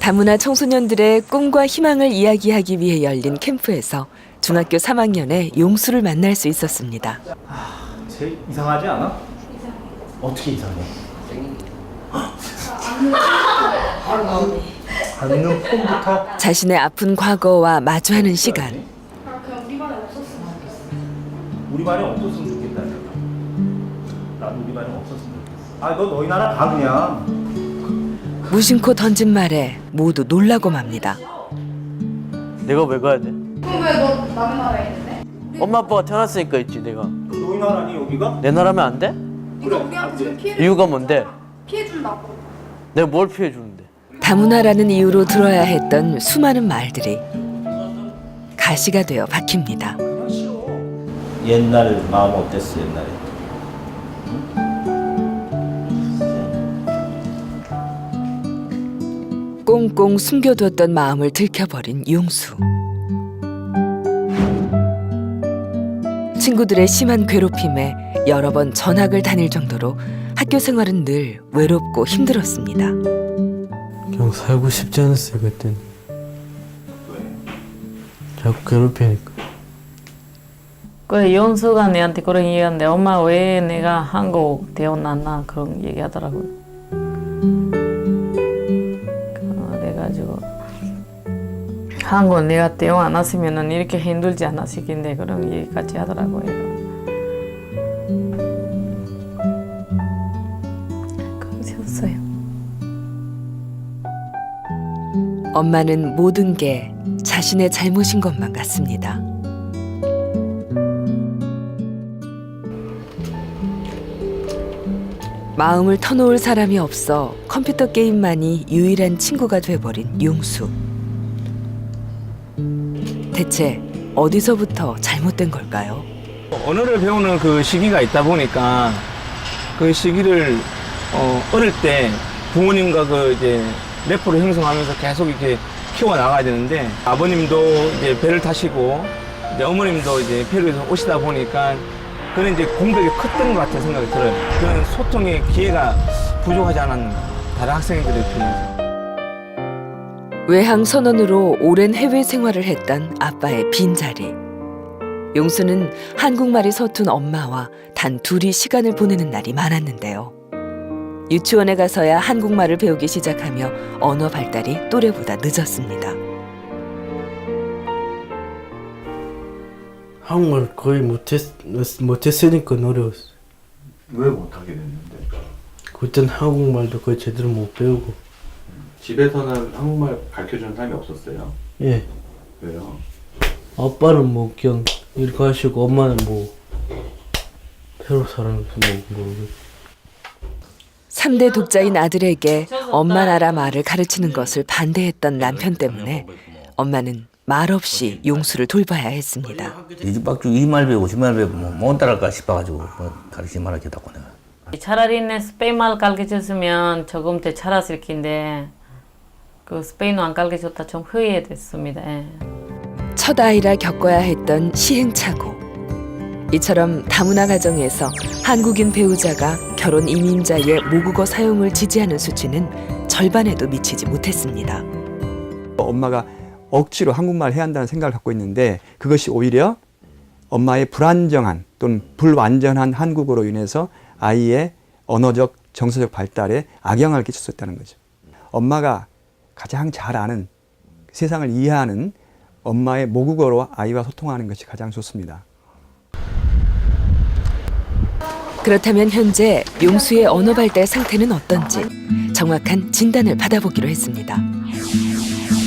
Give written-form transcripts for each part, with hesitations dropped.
다문화 청소년들의 꿈과 희망을 이야기하기 위해 열린 캠프에서 중학교 3학년의 용수를 만날 수 있었습니다. 제일 이상하지 않아? 어떻게 이상해? 앉는 폼부터 자신의 아픈 과거와 마주하는 시간. 그냥 우리 반에 없었으면 좋겠어. 우리 반에 없었으면 좋겠다. 나도 우리 반에 없었으면 좋겠어. 아, 너 너희 나라 가 그냥. 무심코 던진 말에 모두 놀라고 맙니다. 내가 왜 가야 돼? 그럼 왜 너 남의 나라에 있는데? 엄마 아빠가 태어났으니까 있지 내가. 너희 나라니 여기가? 내 나라면 안 돼? 네가 우리한테 지금 이유가 뭔데? 피해 준다고. 내가 뭘 피해 주는데? 다문화라는 이유로 들어야 했던 수많은 말들이 가시가 되어 박힙니다. 그냥 싫어. 옛날 마음 어땠어 옛날에? 꽁꽁 숨겨두었던 마음을 들켜버린 용수. 친구들의 심한 괴롭힘에 여러 번 전학을 다닐 정도로 학교 생활은 늘 외롭고 힘들었습니다. 그냥 살고 싶지 않았어요 그땐. 자꾸 괴롭히니까. 그 용수가 내한테 그런 얘기하는데 엄마 왜 내가 한국 태어났나 그런 얘기하더라고요. 그래가지고 한국 내가 태어났으면은 이렇게 힘들지 않았을 텐데 그런 얘기까지 하더라고요. 그랬었어요. 엄마는 모든 게 자신의 잘못인 것만 같습니다. 마음을 터놓을 사람이 없어 컴퓨터 게임만이 유일한 친구가 돼버린 용수. 대체 어디서부터 잘못된 걸까요? 언어를 배우는 그 시기가 있다 보니까 그 시기를 어릴 때 부모님과 그 이제 래퍼를 형성하면서 계속 이렇게 키워 나가야 되는데 아버님도 이제 배를 타시고 이제 어머님도 이제 페루에서 오시다 보니까 그런 이제 공백이 컸던 것 같은 생각이 들어요. 그런 소통의 기회가 부족하지 않았는가 다른 학생들에 비해서. 외항 선원으로 오랜 해외 생활을 했던 아빠의 빈자리. 용수는 한국말이 서툰 엄마와 단 둘이 시간을 보내는 날이 많았는데요. 유치원에 가서야 한국말을 배우기 시작하며 언어 발달이 또래보다 늦었습니다. 한국말 거의 못했으니까 어려웠어. 왜 못하게 됐는데? 그땐 한국말도 거의 제대로 못 배우고. 집에서는 한국말 가르쳐주는 사람이 없었어요? 예. 왜요? 아빠는 뭐 그냥 이렇게 하시고 엄마는 뭐 페루 사람에서 뭐 모르겠어. 3대 독자인 아들에게 엄마 나라 말을 가르치는 것을 반대했던 남편 때문에 엄마는 말없이 용수를 돌봐야 했습니다. 이 집 밖에 이 말 배우고 저 말 배우고 못 따라갈까 싶어가지고 가르치지 말았겠다고 내가. 차라리 내 스페인말 가르쳐줬으면 조금 더 잘했을 텐데 그 스페인어 안 가르쳐줬다 좀 후회됐습니다. 예. 첫 아이라 겪어야 했던 시행착오. 이처럼 다문화 가정에서 한국인 배우자가 결혼 이민자의 모국어 사용을 지지하는 수치는 절반에도 미치지 못했습니다. 엄마가 억지로 한국말 해야 한다는 생각을 갖고 있는데 그것이 오히려 엄마의 불안정한 또는 불완전한 한국어로 인해서 아이의 언어적, 정서적 발달에 악영향을 끼칠 수 있다는 거죠. 엄마가 가장 잘 아는, 세상을 이해하는 엄마의 모국어로 아이와 소통하는 것이 가장 좋습니다. 그렇다면 현재 용수의 언어 발달 상태는 어떤지 정확한 진단을 받아보기로 했습니다.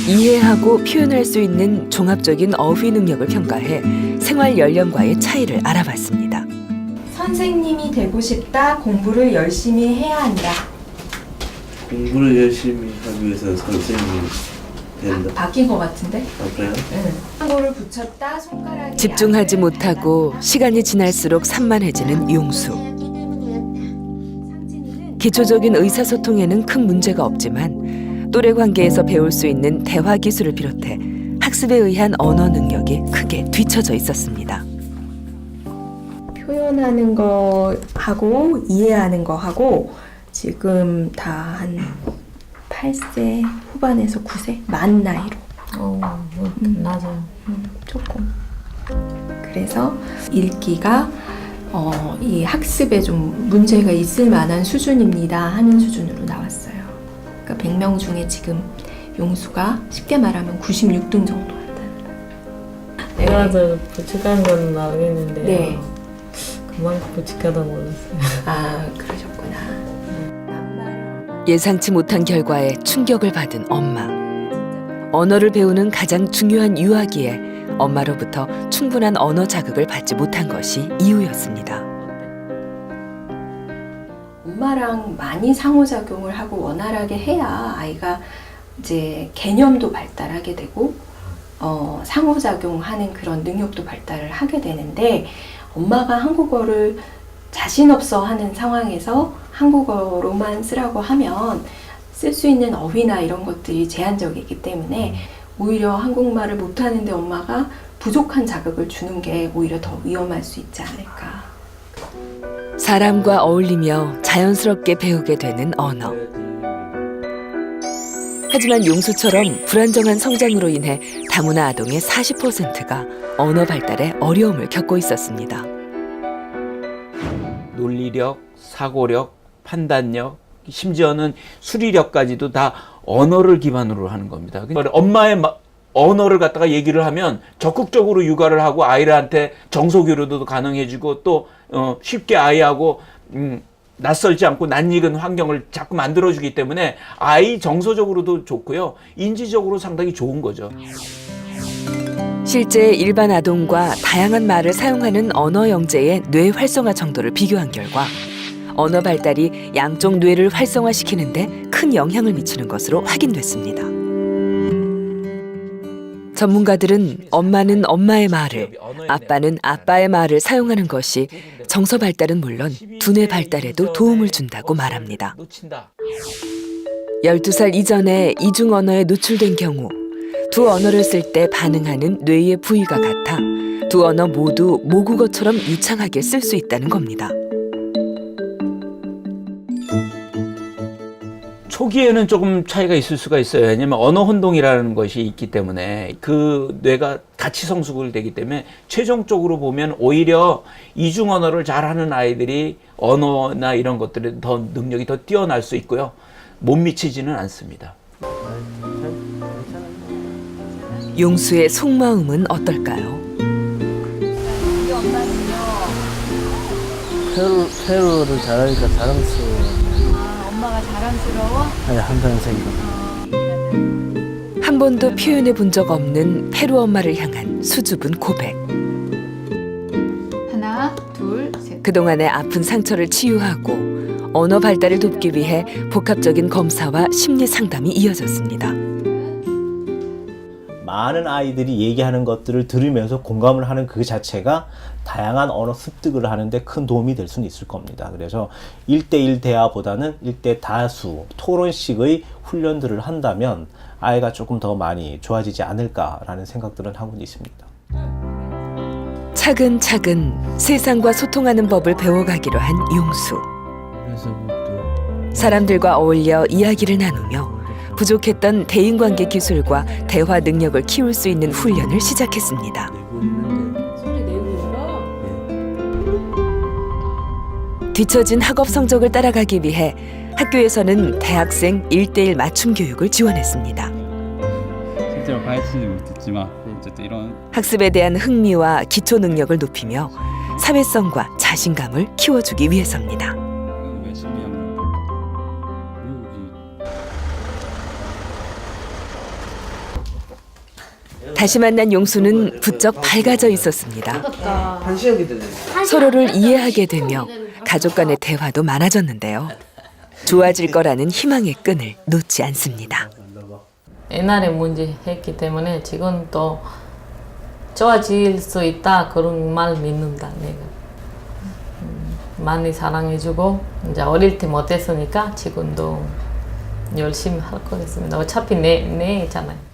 이해하고 표현할 수 있는 종합적인 어휘 능력을 평가해 생활 연령과의 차이를 알아봤습니다. 선생님이 되고 싶다. 공부를 열심히 해야 한다. 공부를 열심히 하기 위해서 선생님이 된다. 바뀐 것 같은데? 그래요? 응. 한국어를 붙였다. 손가락이 집중하지 못하고 시간이 지날수록 산만해지는 용수. 기초적인 의사소통에는 큰 문제가 없지만 또래 관계에서 배울 수 있는 대화 기술을 비롯해 학습에 의한 언어 능력이 크게 뒤처져 있었습니다. 표현하는 거 하고 이해하는 거 하고 지금 다 한 8세 후반에서 9세 만 나이로 맞아요. 조금. 그래서 읽기가 이 학습에 좀 문제가 있을 만한 수준입니다 하는 수준으로 나왔어요. 그러니까 100명 중에 지금 용수가 쉽게 말하면 96등 정도 한다. 맞아요. 부족한 건 알겠는데 네. 그만큼 부족하다 몰랐어요. 아, 그러셨구나. 예상치 못한 결과에 충격을 받은 엄마. 언어를 배우는 가장 중요한 유아기에 엄마로부터 충분한 언어 자극을 받지 못한 것이 이유였습니다. 엄마랑 많이 상호작용을 하고 원활하게 해야 아이가 이제 개념도 발달하게 되고 상호작용하는 그런 능력도 발달을 하게 되는데 엄마가 한국어를 자신 없어 하는 상황에서 한국어로만 쓰라고 하면 쓸 수 있는 어휘나 이런 것들이 제한적이기 때문에 오히려 한국말을 못하는데 엄마가 부족한 자극을 주는 게 오히려 더 위험할 수 있지 않을까. 사람과 어울리며 자연스럽게 배우게 되는 언어. 하지만 용수처럼 불안정한 성장으로 인해 다문화 아동의 40%가 언어 발달에 어려움을 겪고 있었습니다. 논리력, 사고력, 판단력, 심지어는 수리력까지도 다 언어를 기반으로 하는 겁니다. 엄마의 언어를 갖다가 얘기를 하면 적극적으로 육아를 하고 아이들한테 정서교류도 가능해지고 또 쉽게 아이하고 낯설지 않고 낯익은 환경을 자꾸 만들어주기 때문에 아이 정서적으로도 좋고요. 인지적으로 상당히 좋은 거죠. 실제 일반 아동과 다양한 말을 사용하는 언어 영재의 뇌 활성화 정도를 비교한 결과 언어 발달이 양쪽 뇌를 활성화시키는데 큰 영향을 미치는 것으로 확인됐습니다. 전문가들은 엄마는 엄마의 말을, 아빠는 아빠의 말을 사용하는 것이 정서 발달은 물론 두뇌 발달에도 도움을 준다고 말합니다. 12살 이전에 이중 언어에 노출된 경우 두 언어를 쓸 때 반응하는 뇌의 부위가 같아 두 언어 모두 모국어처럼 유창하게 쓸 수 있다는 겁니다. 초기에는 조금 차이가 있을 수가 있어요. 왜냐하면 언어 혼동이라는 것이 있기 때문에 그 뇌가 같이 성숙을 되기 때문에 최종적으로 보면 오히려 이중 언어를 잘하는 아이들이 언어나 이런 것들에 더 능력이 더 뛰어날 수 있고요. 못 미치지는 않습니다. 용수의 속마음은 어떨까요? 우리 엄마는요. 페루를 잘하니까 자랑스러워. 엄마가 자랑스러워? 아니, 항상 생각. 한 번도 표현해 본 적 없는 페루 엄마를 향한 수줍은 고백. 하나, 둘, 셋. 그동안의 아픈 상처를 치유하고 언어 발달을 돕기 위해 복합적인 검사와 심리 상담이 이어졌습니다. 많은 아이들이 얘기하는 것들을 들으면서 공감을 하는 그 자체가 다양한 언어 습득을 하는데 큰 도움이 될 수는 있을 겁니다. 그래서 1대1 대화보다는 1대 다수 토론식의 훈련들을 한다면 아이가 조금 더 많이 좋아지지 않을까라는 생각들은 하고 있습니다. 차근차근 세상과 소통하는 법을 배워가기로 한 용수. 사람들과 어울려 이야기를 나누며 부족했던 대인관계 기술과 대화 능력을 키울 수 있는 훈련을 시작했습니다. 뒤처진 학업 성적을 따라가기 위해 학교에서는 대학생 1대1 맞춤 교육을 지원했습니다. 실제로 가르치지는 못했지만 어쨌든 이런 학습에 대한 흥미와 기초 능력을 높이며 사회성과 자신감을 키워주기 위해서입니다. 다시 만난 용수는 부쩍 밝아져 있었습니다. 서로를 이해하게 되며 가족 간의 대화도 많아졌는데요. 좋아질 거라는 희망의 끈을 놓지 않습니다. 옛날에 문제 했기 때문에 지금 또 좋아질 수 있다 그런 말 믿는다 내가. 많이 사랑해주고 이제 어릴 때 못했으니까 지금도 열심히 할 거겠습니다. 어차피 내 애잖아요.